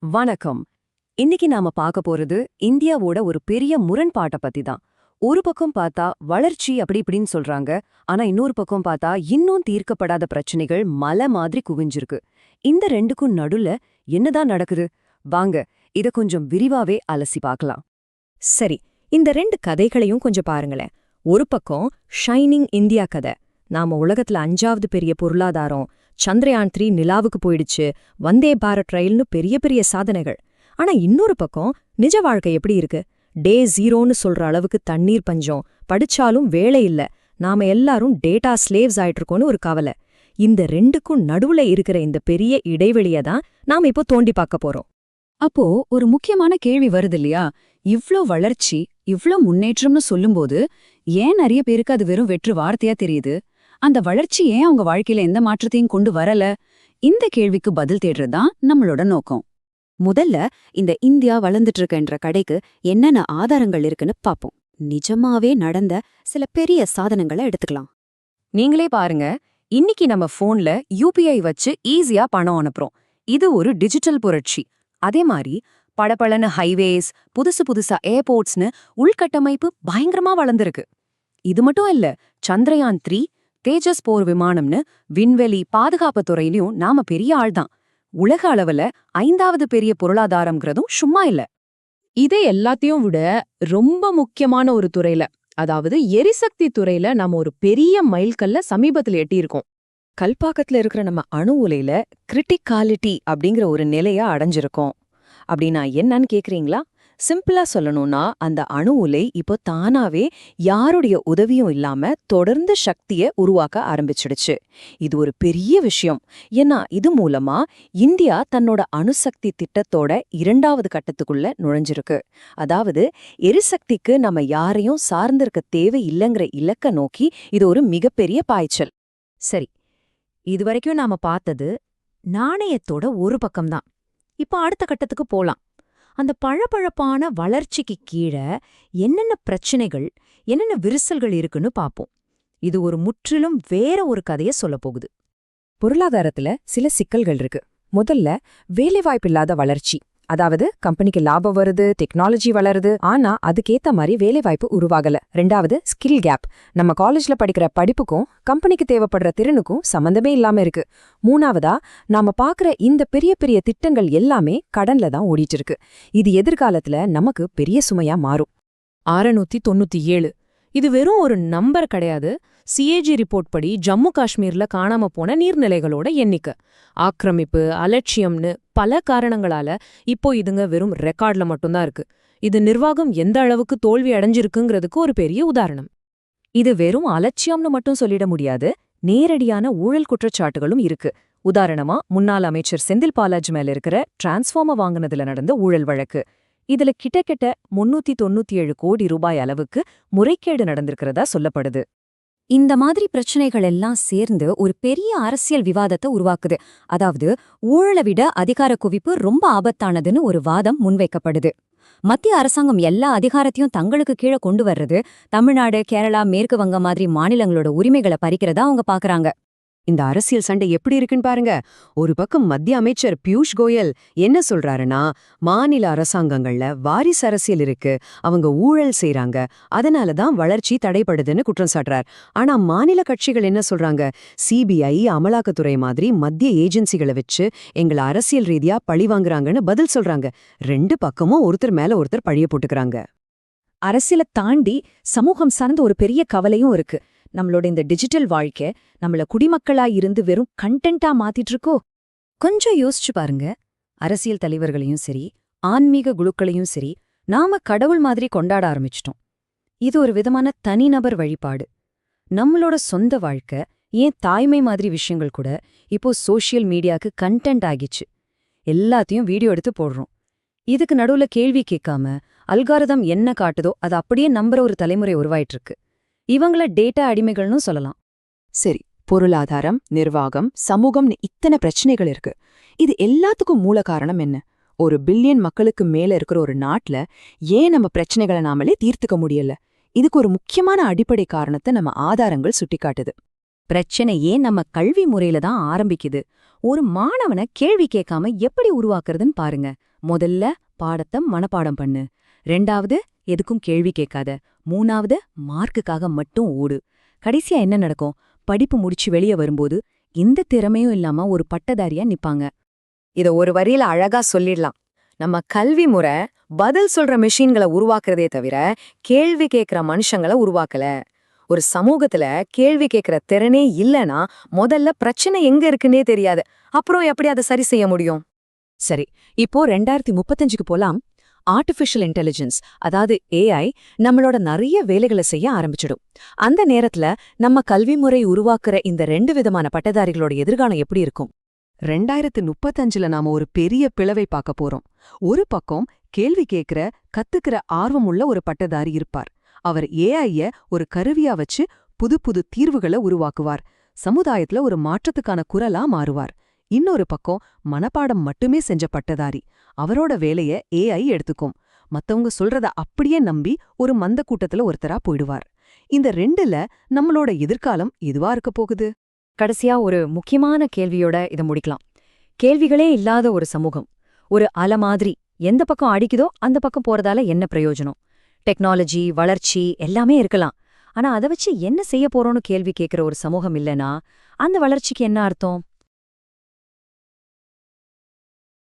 வணக்கம். இன்னைக்கு நாம பார்க்க போறது இந்தியாவோட ஒரு பெரிய முரண்பாட்ட பத்தி தான். ஒரு பக்கம் பார்த்தா வளர்ச்சி அப்படி இப்படின்னு சொல்றாங்க. ஆனா இன்னொரு பக்கம் பார்த்தா இன்னும் தீர்க்கப்படாத பிரச்சனைகள் மலை மாதிரி குவிஞ்சிருக்கு. இந்த ரெண்டுக்கும் நடுல என்னதான் நடக்குது? வாங்க இத கொஞ்சம் விரிவாவே அலசி பார்க்கலாம். சரி, இந்த ரெண்டு கதைகளையும் கொஞ்சம் பாருங்களேன். ஒரு பக்கம் ஷைனிங் இந்தியா கதை. நாம உலகத்துல 5வது பெரிய பொருளாதாரம், சந்திரயான் 3 நிலாவுக்கு போயிடுச்சு, வந்தே பாரத் ரயில்னு பெரிய பெரிய சாதனைகள். ஆனா இன்னொரு பக்கம் நிஜ வாழ்க்கை எப்படி இருக்கு? டே 0ன்னு சொல்ற அளவுக்கு தண்ணீர் பஞ்சம், படிச்சாலும் வேலை இல்ல, நாம எல்லாரும் டேட்டா ஸ்லேவ்ஸ் ஆயிட்டு இருக்கோன்னு ஒரு கவலை. இந்த ரெண்டுக்கும் நடுவுல இருக்கிற இந்த பெரிய இடைவெளியை தான் நாம இப்போ தோண்டி பார்க்க போறோம். அப்போ ஒரு முக்கியமான கேள்வி வருது இல்லையா? இவ்ளோ வளர்ச்சி, இவ்ளோ முன்னேற்றம்னு சொல்லும்போது ஏன் நிறைய பேருக்கு அது வெறும் வெற்று வார்த்தையா தெரியுது? அந்த வளர்ச்சி ஏன் அவங்க வாழ்க்கையில எந்த மாற்றத்தையும் கொண்டு வரல? இந்த கேள்விக்கு பதில் தேடுறதுதான் நம்மளோட நோக்கம். முதல்ல இந்த இந்தியா வளர்ந்துட்டு இருக்கன்ற கடைக்கு என்னென்ன ஆதாரங்கள் இருக்குன்னு பாப்போம். நிஜமாவே நடந்த சில பெரிய சாதனங்களை எடுத்துக்கலாம். நீங்களே பாருங்க, இன்னைக்கு நம்ம போன்ல யூபிஐ வச்சு ஈஸியா பணம் அனுப்புறோம். இது ஒரு டிஜிட்டல் புரட்சி. அதே மாதிரி பளபளன்னு ஹைவேஸ், புதுசு புதுசா ஏர்போர்ட்ஸ்னு உள்கட்டமைப்பு பயங்கரமா வளர்ந்துருக்கு. இது மட்டும் இல்ல, சந்திரயான் 3, தேஜஸ் போர் விமானம்னு விண்வெளி பாதுகாப்பு துறையிலயும் நாம பெரிய ஆள்தான். உலக அளவுல 5வது பெரிய பொருளாதாரம்ங்கிறதும் சும்மா இல்ல. இதே எல்லாத்தையும் விட ரொம்ப முக்கியமான ஒரு துறையில, அதாவது எரிசக்தி துறையில நாம ஒரு பெரிய மைல்கல்ல சமீபத்துல எட்டியிருக்கோம். கல்பாக்கத்துல இருக்கிற நம்ம அணு உலையில கிரிட்டிகாலிட்டி அப்படிங்கிற ஒரு நிலைய அடைஞ்சிருக்கோம். அப்படின்னா என்னன்னு கேக்குறீங்களா? சிம்பிளா சொல்லணும்னா, அந்த அணு உலை இப்போ தானாவே யாருடைய உதவியும் இல்லாம தொடர்ந்து சக்தியை உருவாக்க ஆரம்பிச்சிடுச்சு. இது ஒரு பெரிய விஷயம். ஏன்னா இது மூலமா இந்தியா தன்னோட அணுசக்தி திட்டத்தோட 2வது கட்டத்துக்குள்ள நுழைஞ்சிருக்கு. அதாவது எரிசக்திக்கு நம்ம யாரையும் சார்ந்திருக்க தேவை இல்லைங்கிற இலக்க நோக்கி இது ஒரு மிகப்பெரிய பாய்ச்சல். சரி, இதுவரைக்கும் நாம பார்த்தது நாணயத்தோட ஒரு பக்கம்தான். இப்போ அடுத்த கட்டத்துக்கு போலாம். அந்த பழபழப்பான வளர்ச்சிக்கு கீழே என்னென்ன பிரச்சனைகள், என்னென்ன விரிசல்கள் இருக்குன்னு பாப்போம். இது ஒரு முற்றிலும் வேற ஒரு கதையை சொல்லப் போகுது. பொருளாதாரத்துல சில சிக்கல்கள் இருக்கு. முதல்ல வேலைவாய்ப்பில்லாத வளர்ச்சி. அதாவது கம்பெனிக்கு லாபம் வருது, டெக்னாலஜி வளருது, ஆனா அதுக்கேத்த மாதிரி வேலைவாய்ப்பு உருவாகல. 2வது ஸ்கில் கேப். நம்ம காலேஜ்ல படிக்கிற படிப்புக்கும் கம்பெனிக்கு தேவைப்படுற திறனுக்கும் சம்பந்தமே இல்லாம இருக்கு. 3வதா நாம பாக்குற இந்த பெரிய பெரிய திட்டங்கள் எல்லாமே கடன்ல தான் ஓடிட்டு இருக்கு. இது எதிர்காலத்துல நமக்கு பெரிய சுமையா மாறும். 697. இது வெறும் ஒரு நம்பர் கிடையாது. சிஏஜி ரிப்போர்ட் படி ஜம்மு காஷ்மீர்ல காணாம போன நீர்நிலைகளோட எண்ணிக்கை. ஆக்கிரமிப்பு, அலட்சியம்னு பல காரணங்களால இப்போ இதுங்க வெறும் ரெக்கார்ட்ல மட்டும்தான் இருக்கு. இது நிர்வாகம் எந்த அளவுக்கு தோல்வி அடைஞ்சிருக்குங்கிறதுக்கு ஒரு பெரிய உதாரணம். இது வெறும் அலட்சியம்னு மட்டும் சொல்லிட முடியாது. நேரடியான ஊழல் குற்றச்சாட்டுகளும் இருக்கு. உதாரணமா, முன்னாள் அமைச்சர் செந்தில் பாலாஜி மேல இருக்கிற டிரான்ஸ்ஃபார்மர் வாங்குனதுல நடந்த ஊழல் வழக்கு. இதுல கிட்டத்தட்ட 397 கோடி ரூபாய் அளவுக்கு முறைகேடு நடந்திருக்கிறதா சொல்லப்படுது. இந்த மாதிரி பிரச்சனைகள் எல்லாம் சேர்ந்து ஒரு பெரிய அரசியல் விவாதத்தை உருவாக்குது. அதாவது ஊழலை விட அதிகார குவிப்பு ரொம்ப ஆபத்தானதுன்னு ஒரு வாதம் முன்வைக்கப்படுது. மத்திய அரசாங்கம் எல்லா அதிகாரத்தையும் தங்களுக்கு கீழே கொண்டு வர்றது, தமிழ்நாடு, கேரளா, மேற்கு வங்கம் மாதிரி மாநிலங்களோட உரிமைகளை பறிக்கிறதா அவங்க பாக்குறாங்க. இந்த அரசியல் சண்டை எப்படி இருக்குன்னு பாருங்க. ஒரு பக்கம் மத்திய அமைச்சர் பியூஷ் கோயல் என்ன சொல்றாருன்னா, மாநில அரசாங்கங்கள்ல வாரிசு அரசியல் இருக்கு, அவங்க ஊழல் செய்றாங்க, அதனாலதான் வளர்ச்சி தடைப்படுதுன்னு குற்றம் சாட்டுறார். ஆனா மாநில கட்சிகள் என்ன சொல்றாங்க? சிபிஐ, அமலாக்கத்துறை மாதிரி மத்திய ஏஜென்சிகளை வச்சு எங்களை அரசியல் ரீதியா பழி வாங்குறாங்கன்னு பதில் சொல்றாங்க. 2 பக்கமும் ஒருத்தர் மேல ஒருத்தர் பழிய போட்டுக்கிறாங்க. அரசியலை தாண்டி சமூகம் சார்ந்த ஒரு பெரிய கவலையும் இருக்கு. நம்மளோட இந்த டிஜிட்டல் வாழ்க்கை நம்மள குடிமக்களா இருந்து வெறும் கண்டென்ட்டா மாத்திட்டு இருக்கோ? கொஞ்சம் யோசிச்சு பாருங்க. அரசியல் தலைவர்களையும் சரி, ஆன்மீக குழுக்களையும் சரி, நாம கடவுள் மாதிரி கொண்டாட ஆரம்பிச்சிட்டோம். இது ஒரு விதமான தனிநபர் வழிபாடு. நம்மளோட சொந்த வாழ்க்கை, ஏன் தாய்மை மாதிரி விஷயங்கள் கூட இப்போ சோஷியல் மீடியாக்கு கண்டென்ட் ஆகிச்சு. எல்லாத்தையும் வீடியோ எடுத்து போடுறோம். இதுக்கு நடுவுல கேள்வி கேட்காம அல்காரிதம் என்ன காட்டுதோ அது அப்படியே நம்புற ஒரு தலைமுறை உருவாயிட்டு இருக்கு. இவங்கள டேட்டா அடிமைகள்னு சொல்லலாம். சரி, பொருளாதாரம், நிர்வாகம், சமூகம்னு இத்தனை பிரச்சனைகள் இருக்கு. இது எல்லாத்துக்கும் மூல காரணம் என்ன? ஒரு பில்லியன் மக்களுக்கு மேல இருக்கிற ஒரு நாட்டுல ஏன் நம்ம பிரச்சனைகளை நாமளே தீர்த்துக்க முடியல? இதுக்கு ஒரு முக்கியமான அடிப்படை காரணத்தை நம்ம ஆதாரங்கள் சுட்டிக்காட்டுது. பிரச்சனை ஏன் நம்ம கல்வி முறையில தான் ஆரம்பிக்குது. ஒரு மாணவனை கேள்வி கேட்காம எப்படி உருவாக்குறதுன்னு பாருங்க. முதல்ல பாடத்தை மனப்பாடம் பண்ணு. 2வது எதுக்கும் கேள்வி கேட்காத. 3வது மார்க்குக்காக மட்டும் ஓடு. கடைசியா என்ன நடக்கும்? படிப்பு முடிச்சு வெளிய வரும்போது இந்த திறமையும் இல்லாம ஒரு பட்டதாரியா நிப்பாங்க. இத ஒரு வரியில அழகா சொல்லிடலாம். நம்ம கல்வி முறை பதில் சொல்ற மெஷின்களை உருவாக்குறதே தவிர கேள்வி கேட்கிற மனுஷங்களை உருவாக்கல. ஒரு சமூகத்துல கேள்வி கேட்கிற திறனே இல்லனா முதல்ல பிரச்சனை எங்க இருக்குன்னே தெரியாது. அப்புறம் எப்படி அதை சரி செய்ய முடியும்? சரி, இப்போ 2035க்கு போலாம். ஆர்டிஃபிஷியல் இன்டெலிஜென்ஸ், அதாவது AI, நம்மளோட நிறைய வேலைகளை செய்ய ஆரம்பிச்சிடும். அந்த நேரத்துல நம்ம கல்வி முறை உருவாக்குற இந்த 2 விதமான பட்டதாரிகளோட எதிர்காலம் எப்படி இருக்கும்? 2035ல நாம ஒரு பெரிய பிளவை பார்க்க போறோம். ஒரு பக்கம் கேள்வி கேட்கிற, கத்துக்கிற ஆர்வமுள்ள ஒரு பட்டதாரி இருப்பார். அவர் AI-ய ஒரு கருவியா வச்சு புது புது தீர்வுகளை உருவாக்குவார். சமுதாயத்துல ஒரு மாற்றத்துக்கான குரலா மாறுவார். இன்னொரு பக்கம் மனப்பாடம் மட்டுமே செஞ்ச பட்டதாரி. அவரோட வேலைய AI எடுத்துக்கும். மத்தவங்க சொல்றத அப்படியே நம்பி ஒரு மந்த கூட்டத்துல ஒருத்தரா போயிடுவார். இந்த 2ல நம்மளோட எதிர்காலம் எதுவா இருக்க போகுது? கடைசியா ஒரு முக்கியமான கேள்வியோட இதை முடிக்கலாம். கேள்விகளே இல்லாத ஒரு சமூகம், ஒரு அலை மாதிரி எந்த பக்கம் அடிக்குதோ அந்த பக்கம் போறதால என்ன பிரயோஜனம்? டெக்னாலஜி, வளர்ச்சி எல்லாமே இருக்கலாம். ஆனா அதை வச்சு என்ன செய்ய போறோம்னு கேள்வி கேட்கிற ஒரு சமூகம் இல்லைனா அந்த வளர்ச்சிக்கு என்ன அர்த்தம்?